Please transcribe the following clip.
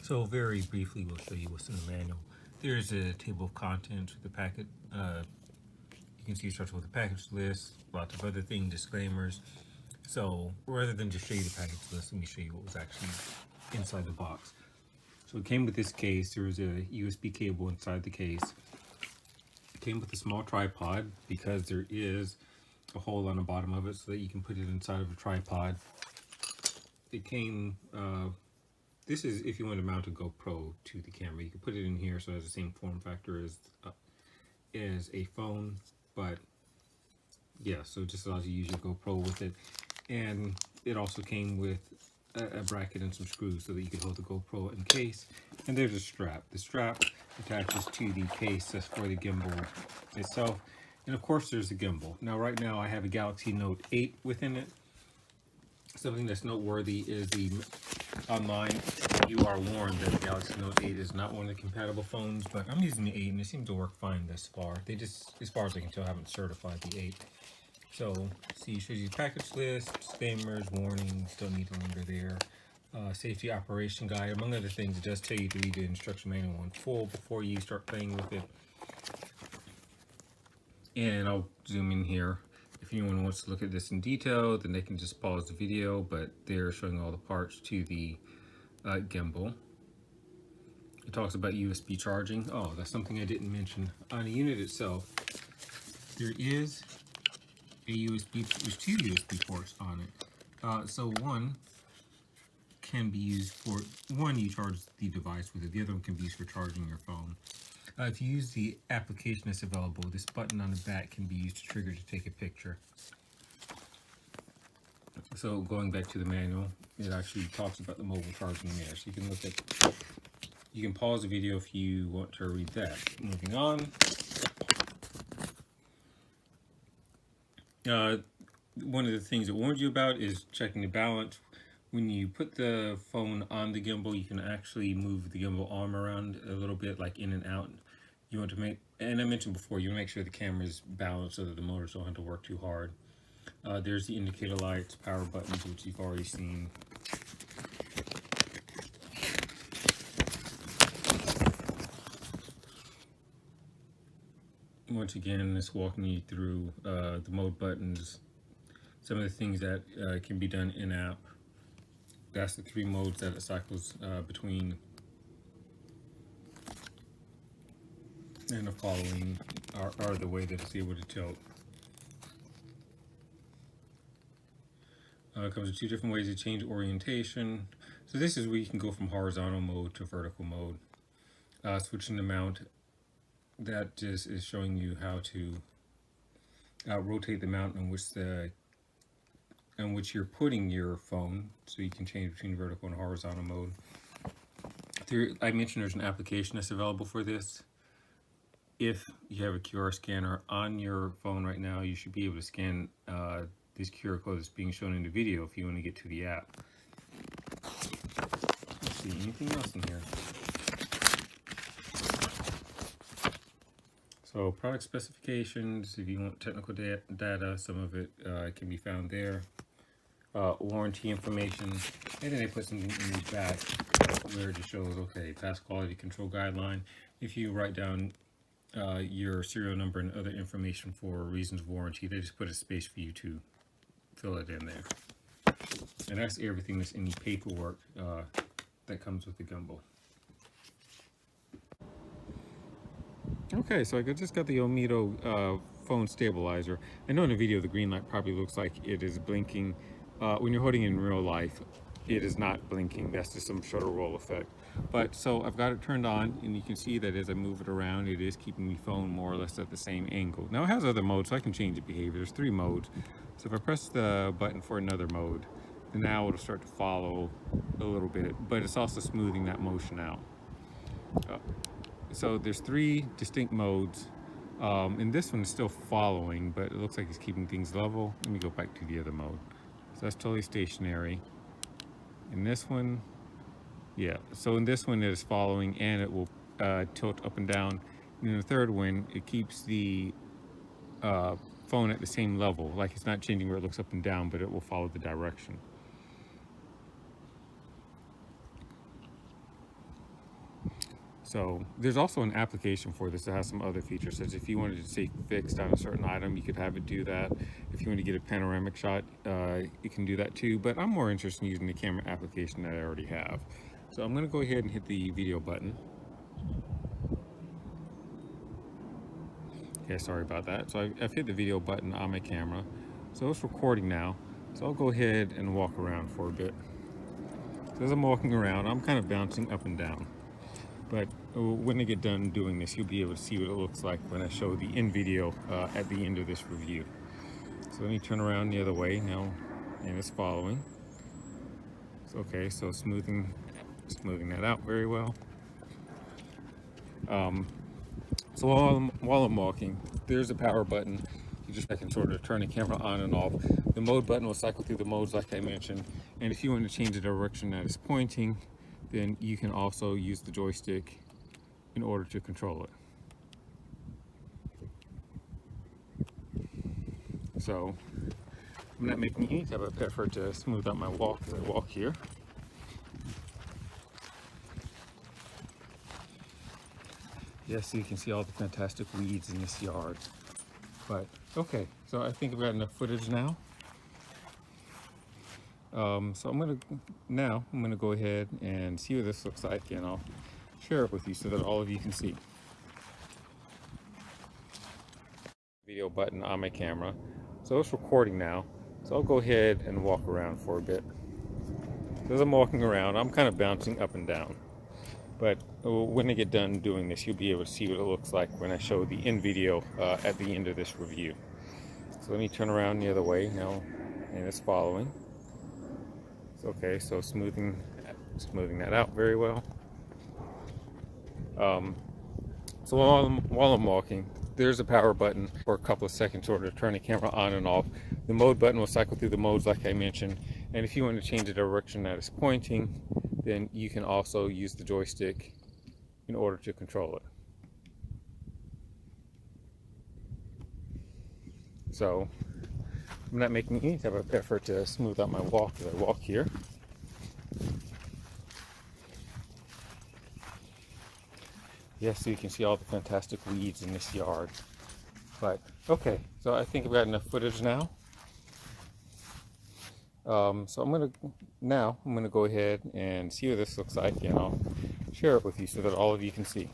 So very briefly, we'll show you what's in the manual. There's a table of contents with the packet. You can see it starts with a package list, lots of other things, disclaimers. So rather than just show you the package list, let me show you what was actually inside the box. So it came with this case. There was a USB cable inside the case. It came with a small tripod because there is a hole on the bottom of it so that you can put it inside of a tripod. It came, this is if you want to mount a GoPro to the camera. You can put it in here so it has the same form factor as a phone, but yeah, so it just allows you to use your GoPro with it. And it also came with a bracket and some screws so that you can hold the GoPro in case. And there's a strap. The strap attaches to the case that's for the gimbal itself. And of course there's the gimbal. Now right now I have a Galaxy Note 8 within it. Something that's noteworthy is the online you are warned that the Galaxy Note 8 is not one of the compatible phones, but I'm using the 8 and it seems to work fine thus far. They just, as far as I can tell, haven't certified the 8. So, see, it shows you package list, disclaimers, warnings, don't need to linger there. Safety operation guide, among other things. It does tell you to read the instruction manual in full before you start playing with it. And I'll zoom in here. If anyone wants to look at this in detail, then they can just pause the video, but they're showing all the parts to the gimbal. It talks about USB charging. Oh, that's something I didn't mention. On the unit itself, there is a USB, there's two USB ports on it. So one can be used for, one you charge the device with it, the other one can be used for charging your phone. If you use the application that's available, this button on the back can be used to trigger to take a picture. So going back to the manual, it actually talks about the mobile charging there. So you can look at, you can pause the video if you want to read that. Moving on. One of the things it warns you about is checking the balance. When you put the phone on the gimbal, you can actually move the gimbal arm around a little bit, like in and out. You want to make, and I mentioned before, you want to make sure the camera is balanced so that the motors don't have to work too hard. There's the indicator lights, power buttons, which you've already seen. Once again, it's walking you through the mode buttons, some of the things that can be done in-app. That's the 3 modes that it cycles between. And the following are the way that it's able to tilt. It comes in 2 different ways to change orientation. So this is where you can go from horizontal mode to vertical mode. Switching the mount, that just is showing you how to rotate the mount on which you're putting your phone, so you can change between vertical and horizontal mode. I mentioned there's an application that's available for this. If you have a QR scanner on your phone right now, you should be able to scan this QR code that's being shown in the video if you want to get to the app. Let's see, anything else in here? So product specifications, if you want technical data, some of it can be found there. Warranty information, and then they put something in the back where it just shows, okay, past quality control guideline. If you write down your serial number and other information for reasons of warranty, they just put a space for you to fill it in there. And that's everything that's in the paperwork that comes with the gimbal. Okay, so I just got the Yomito phone stabilizer. I know in the video the green light probably looks like it is blinking. When you're holding it in real life, it is not blinking. That's just some shutter roll effect. But so I've got it turned on, and you can see that as I move it around, it is keeping the phone more or less at the same angle. Now it has other modes, so I can change the behavior. There's 3 modes. So if I press the button for another mode, then now it'll start to follow a little bit, but it's also smoothing that motion out. So there's 3 distinct modes, and this one is still following, but it looks like it's keeping things level. Let me go back to the other mode. So that's totally stationary. In this one, yeah, so in this one it is following, and it will tilt up and down. And in the third one, it keeps the phone at the same level, like it's not changing where it looks up and down, but it will follow the direction. So there's also an application for this that has some other features, such as if you wanted to stay fixed on a certain item, you could have it do that. If you want to get a panoramic shot, you can do that too. But I'm more interested in using the camera application that I already have. So I'm going to go ahead and hit the video button. Okay, sorry about that. So I've hit the video button on my camera. So it's recording now. So I'll go ahead and walk around for a bit. So as I'm walking around, I'm kind of bouncing up and down. But when I get done doing this, you'll be able to see what it looks like when I show the end video at the end of this review. So let me turn around the other way now, and it's following. So, okay, so smoothing that out very well. So while I'm walking, there's a power button. I can sort of turn the camera on and off. The mode button will cycle through the modes like I mentioned. And if you want to change the direction that it's pointing, then you can also use the joystick in order to control it. So I'm not making any type of effort to smooth out my walk as I walk here. Yes, so you can see all the fantastic weeds in this yard. But okay, so I think I've got enough footage now. So I'm gonna go ahead and see what this looks like, and I'll share it with you so that all of you can see. Video button on my camera. So it's recording now. So I'll go ahead and walk around for a bit. So as I'm walking around, I'm kind of bouncing up and down. But when I get done doing this, you'll be able to see what it looks like when I show the end video at the end of this review. So let me turn around the other way now, and it's following. Okay, so smoothing that out very well. So while I'm walking, there's a power button for a couple of seconds to order to turn the camera on and off. The mode button will cycle through the modes like I mentioned. And if you want to change the direction that it's pointing, then you can also use the joystick in order to control it. So I'm not making any type of effort to smooth out my walk as I walk here. Yes, so you can see all the fantastic weeds in this yard. But okay, so I think I've got enough footage now. So I'm gonna go ahead and see what this looks like, and I'll share it with you so that all of you can see.